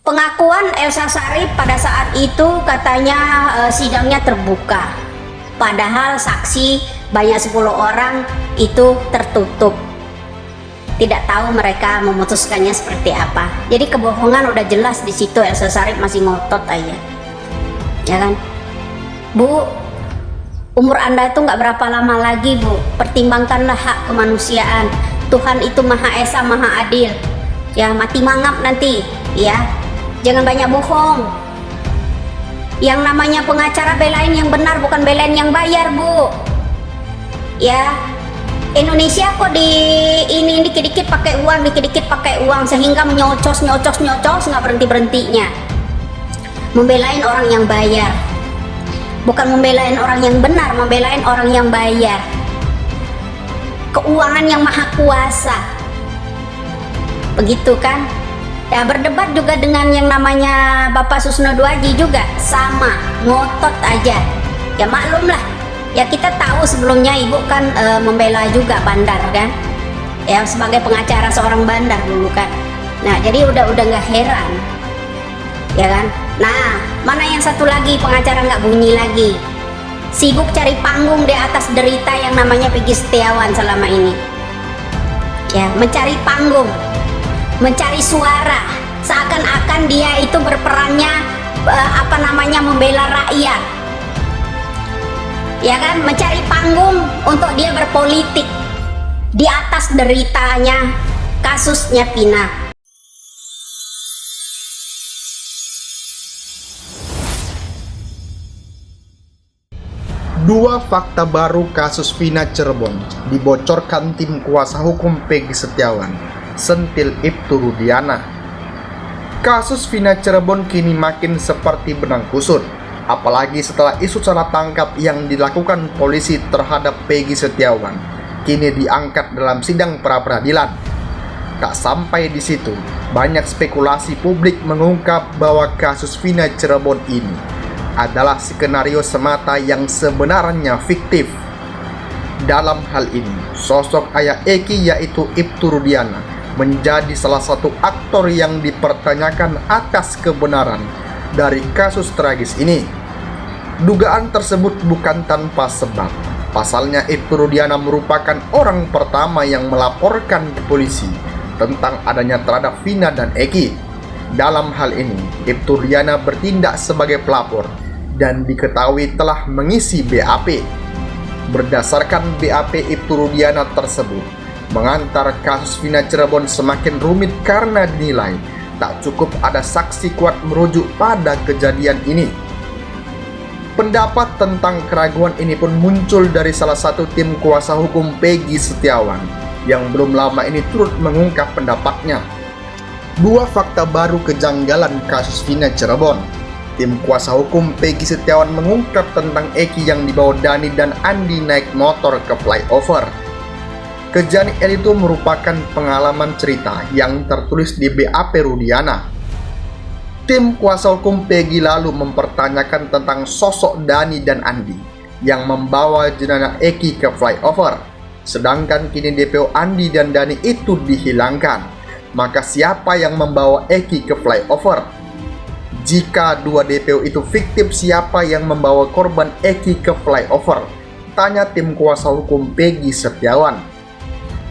Pengakuan Elsa Sharif pada saat itu katanya sidangnya terbuka, padahal saksi banyak 10 orang itu tertutup. Tidak tahu mereka memutuskannya seperti apa. Jadi kebohongan udah jelas di situ. Elsa Sharif masih ngotot aja, ya kan? Bu, umur Anda itu nggak berapa lama lagi, Bu. Pertimbangkanlah hak kemanusiaan. Tuhan itu Maha Esa, Maha Adil. Ya, mati mangap nanti, ya. Jangan banyak bohong. Yang namanya pengacara belain yang benar, bukan belain yang bayar, Bu. Ya, Indonesia kok ini dikit-dikit pakai uang, dikit-dikit pakai uang, sehingga nyocos nggak berhenti-berhentinya. Membelain orang yang bayar, bukan membelain orang yang benar, membelain orang yang bayar. Keuangan yang maha kuasa, begitu kan? Ya, berdebat juga dengan yang namanya Bapak Susno Duaji juga sama, ngotot aja. Ya maklum lah, ya kita tahu sebelumnya Ibu kan membela juga bandar kan, ya sebagai pengacara seorang bandar dulu kan. Nah jadi udah nggak heran, ya kan. Nah mana yang satu lagi pengacara nggak bunyi lagi, sibuk cari panggung di atas derita yang namanya Peggy Setiawan selama ini. Ya, mencari panggung, mencari suara, seakan-akan dia itu berperannya membela rakyat, ya kan, mencari panggung untuk dia berpolitik di atas deritanya kasusnya Vina. Dua fakta baru kasus Vina Cirebon dibocorkan tim kuasa hukum Peggy Setiawan, sentil Ibtu Rudiana. Kasus Vina Cirebon kini makin seperti benang kusut, apalagi setelah isu salah tangkap yang dilakukan polisi terhadap Peggy Setiawan kini diangkat dalam sidang pra-peradilan. Tak sampai di situ, banyak spekulasi publik mengungkap bahwa kasus Vina Cirebon ini adalah skenario semata yang sebenarnya fiktif. Dalam hal ini, sosok ayah Eki yaitu Ibtu Rudiana menjadi salah satu aktor yang dipertanyakan atas kebenaran dari kasus tragis ini. Dugaan tersebut bukan tanpa sebab. Pasalnya Ibtu Rudiana merupakan orang pertama yang melaporkan ke polisi tentang adanya terhadap Vina dan Eki. Dalam hal ini, Ibtu Rudiana bertindak sebagai pelapor dan diketahui telah mengisi BAP. Berdasarkan BAP Ibtu Rudiana tersebut, mengantar kasus Vina Cirebon semakin rumit karena dinilai tak cukup ada saksi kuat merujuk pada kejadian ini. Pendapat tentang keraguan ini pun muncul dari salah satu tim kuasa hukum Peggy Setiawan yang belum lama ini turut mengungkap pendapatnya. Dua fakta baru kejanggalan kasus Vina Cirebon. Tim kuasa hukum Peggy Setiawan mengungkap tentang Eki yang dibawa Dani dan Andi naik motor ke flyover. Kejadian itu merupakan pengalaman cerita yang tertulis di BAP Rudiana. Tim kuasa hukum Peggy lalu mempertanyakan tentang sosok Dani dan Andi yang membawa jenazah Eki ke flyover. Sedangkan kini DPO Andi dan Dani itu dihilangkan. Maka siapa yang membawa Eki ke flyover? Jika dua DPO itu fiktif, siapa yang membawa korban Eki ke flyover? Tanya tim kuasa hukum Peggy Setiawan.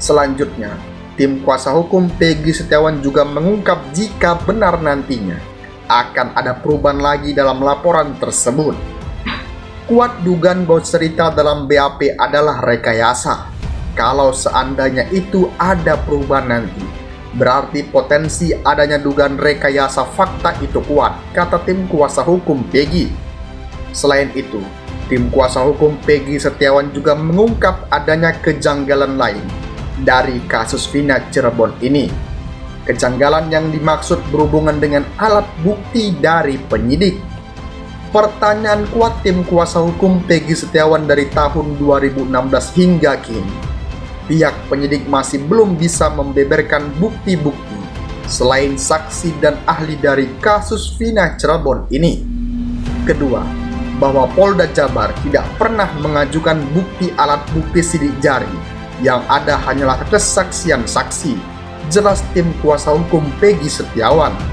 Selanjutnya, tim kuasa hukum Peggy Setiawan juga mengungkap jika benar nantinya akan ada perubahan lagi dalam laporan tersebut. Kuat dugaan bahwa cerita dalam BAP adalah rekayasa. Kalau seandainya itu ada perubahan nanti, berarti potensi adanya dugaan rekayasa fakta itu kuat, kata tim kuasa hukum Peggy. Selain itu, tim kuasa hukum Peggy Setiawan juga mengungkap adanya kejanggalan lain dari kasus Vina Cirebon ini. Kejanggalan yang dimaksud berhubungan dengan alat bukti dari penyidik. Pertanyaan kuat tim kuasa hukum Peggy Setiawan dari tahun 2016 hingga kini. Pihak penyidik masih belum bisa membeberkan bukti-bukti selain saksi dan ahli dari kasus Vina Cirebon ini. Kedua, bahwa Polda Jabar tidak pernah mengajukan bukti alat bukti sidik jari, yang ada hanyalah kesaksian saksi, jelas tim kuasa hukum Peggy Setiawan.